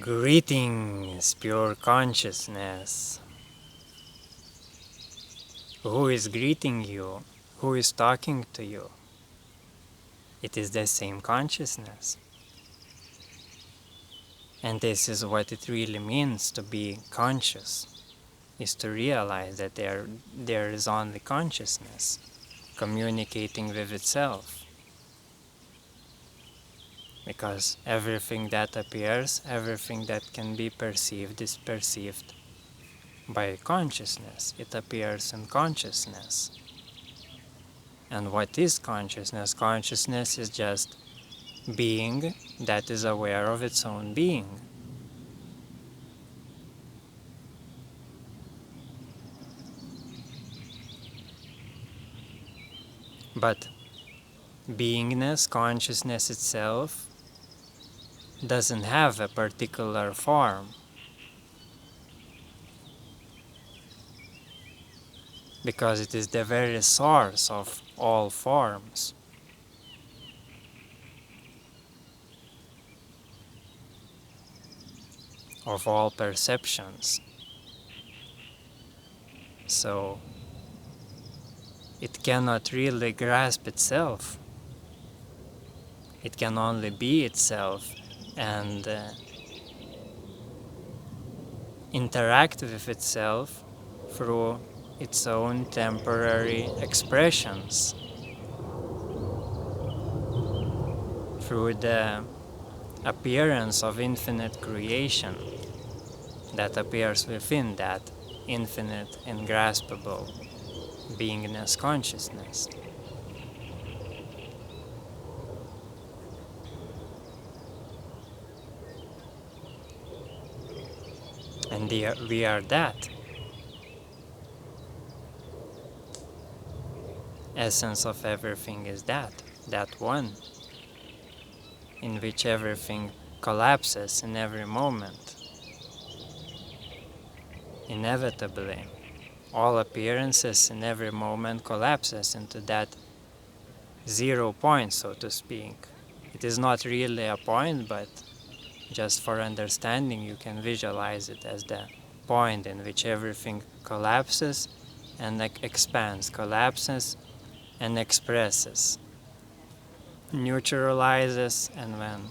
Greetings, pure consciousness. Who is greeting you? Who is talking to you? It is the same consciousness. And this is what it really means to be conscious, is to realize that there is only consciousness communicating with itself. Because everything that appears, everything that can be perceived is perceived by consciousness. It appears in consciousness. And what is consciousness? Consciousness is just being that is aware of its own being. But beingness, consciousness itself, doesn't have a particular form. Because it is the very source of all forms. Of all perceptions. So it cannot really grasp itself. It can only be itself and interact with itself through its own temporary expressions, through the appearance of infinite creation that appears within that infinite, ingraspable beingness consciousness. And we are that. Essence of everything is that one, in which everything collapses in every moment. Inevitably, all appearances in every moment collapses into that 0 point, so to speak. It is not really a point, but just for understanding, you can visualize it as the point in which everything collapses and expands, collapses and expresses, neutralizes, and then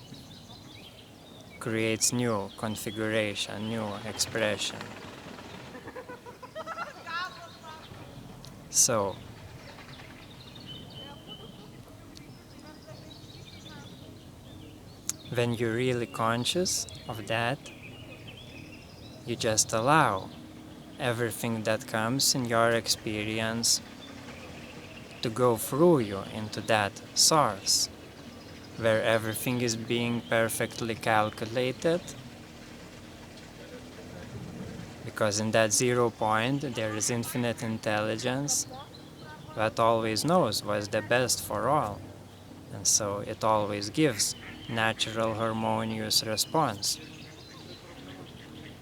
creates new configuration, new expression. So, when you're really conscious of that, you just allow everything that comes in your experience to go through you into that source, where everything is being perfectly calculated, because in that 0 point there is infinite intelligence that always knows what's the best for all, and so it always gives natural harmonious response,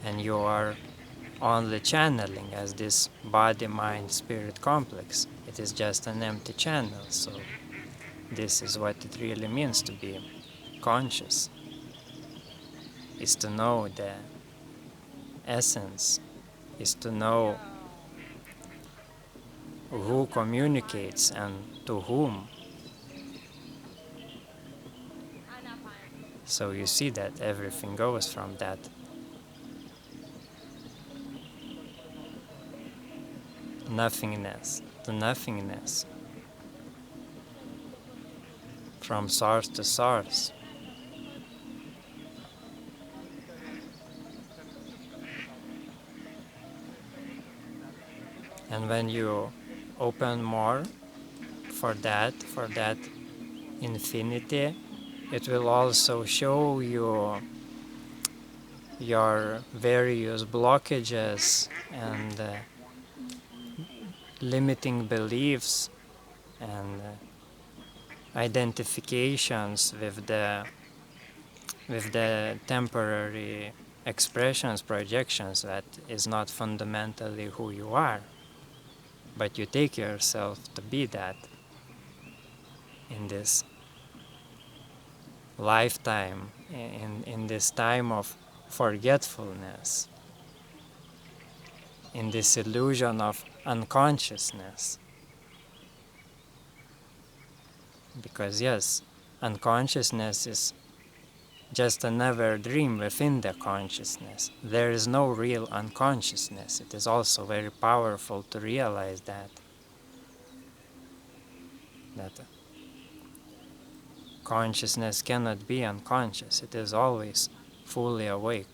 and you are only channeling as this body-mind-spirit complex. It is just an empty channel. So this is what it really means to be conscious, is to know the essence, is to know who communicates and to whom. So you see that everything goes from that nothingness to nothingness, from source to source. And when you open more for that infinity, it will also show you your various blockages and limiting beliefs and identifications with the temporary expressions, projections that is not fundamentally who you are, but you take yourself to be that in this lifetime, in this time of forgetfulness, in this illusion of unconsciousness. Because yes, unconsciousness is just another dream within the consciousness. There is no real unconsciousness. It is also very powerful to realize that consciousness cannot be unconscious. It is always fully awake,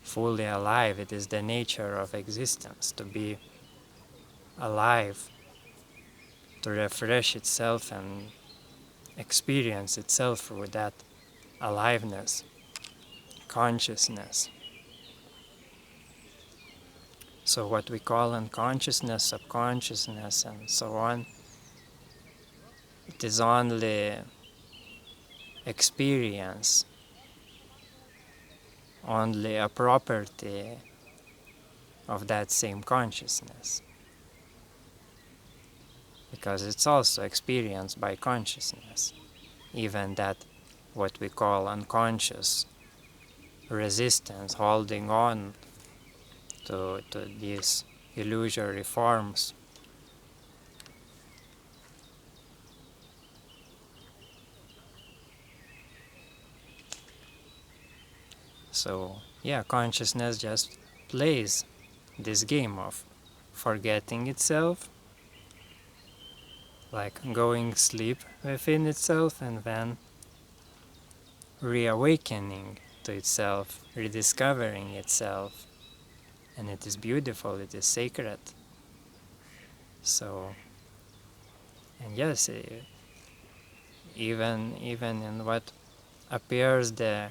fully alive. It is the nature of existence, to be alive, to refresh itself and experience itself through that aliveness, consciousness. So what we call unconsciousness, subconsciousness, and so on, it is only experience, only a property of that same consciousness. Because it's also experienced by consciousness, even that what we call unconscious resistance, holding on to these illusory forms. So yeah, consciousness just plays this game of forgetting itself, like going sleep within itself and then reawakening to itself, rediscovering itself. And it is beautiful, it is sacred. So, and yes, even in what appears the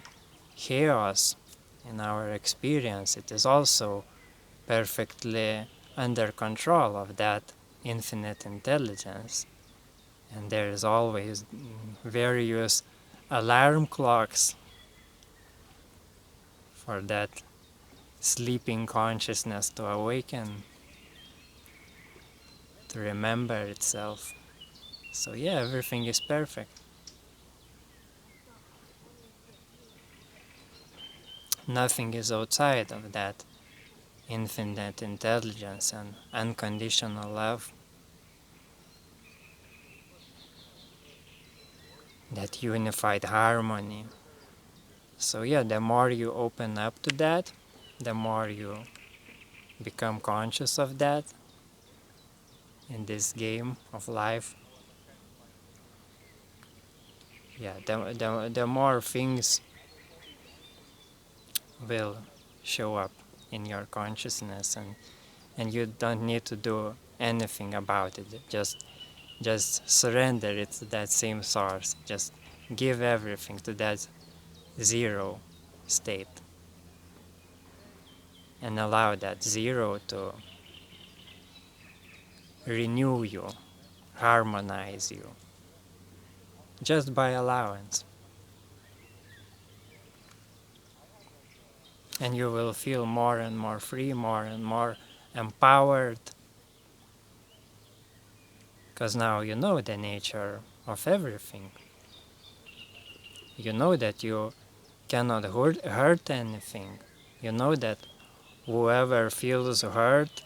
chaos in our experience, it is also perfectly under control of that infinite intelligence. And there is always various alarm clocks for that sleeping consciousness to awaken, to remember itself. So yeah, everything is perfect. Nothing is outside of that infinite intelligence and unconditional love. That unified harmony. So yeah, the more you open up to that, the more you become conscious of that in this game of life. Yeah, the more things will show up in your consciousness, and you don't need to do anything about it. Just surrender it to that same source. Just give everything to that zero state and allow that zero to renew you, harmonize you, just by allowance. And you will feel more and more free, more and more empowered, because now you know the nature of everything. You know that you cannot hurt anything. You know that whoever feels hurt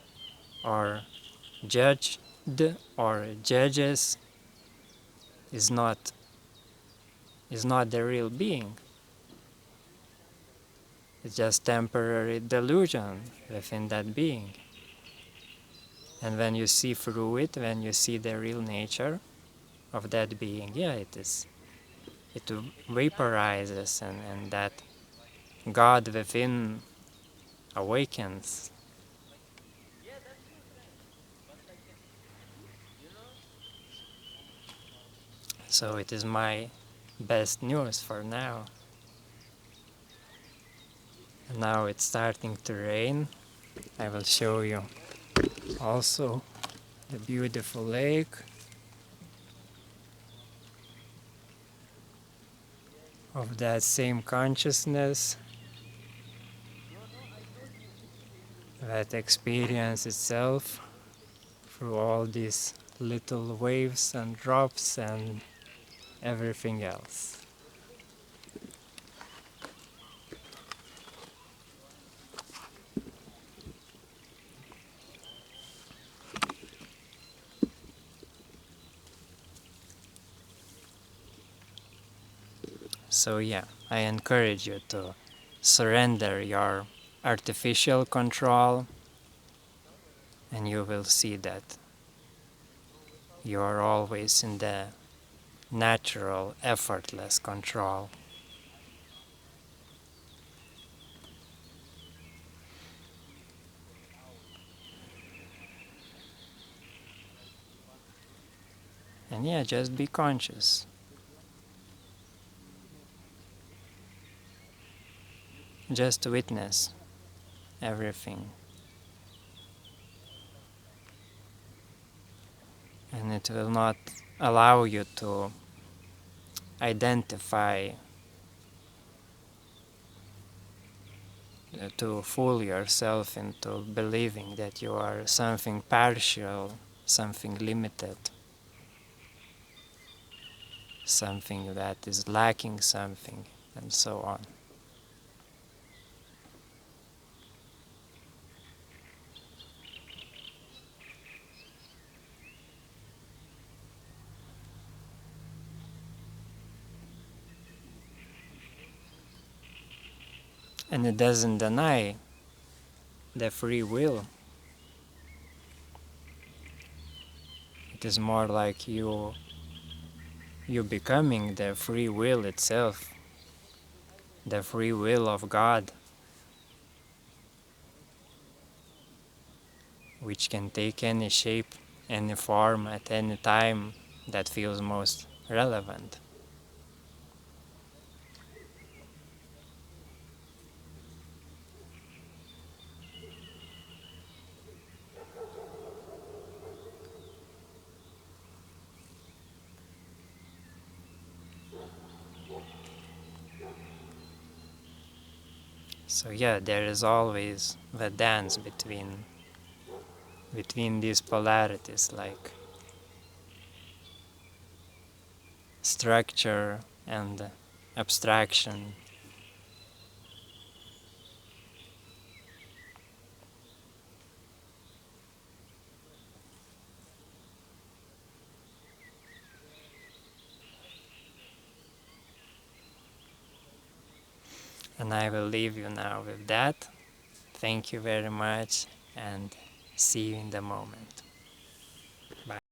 or judged or judges is not the real being. It's just temporary delusion within that being. And when you see through it, when you see the real nature of that being, yeah, it vaporizes, and that God within awakens. So it is my best news for now. And now it's starting to rain. I will show you also the beautiful lake of that same consciousness that experience itself through all these little waves and drops and everything else. So yeah, I encourage you to surrender your artificial control, and you will see that you are always in the natural, effortless control. And yeah, just be conscious. Just witness everything. And it will not allow you to identify, to fool yourself into believing that you are something partial, something limited, something that is lacking something, and so on. And it doesn't deny the free will. It is more like you becoming the free will itself, the free will of God, which can take any shape, any form at any time that feels most relevant. So yeah, there is always the dance between these polarities, like structure and abstraction. And I will leave you now with that. Thank you very much, and see you in the moment.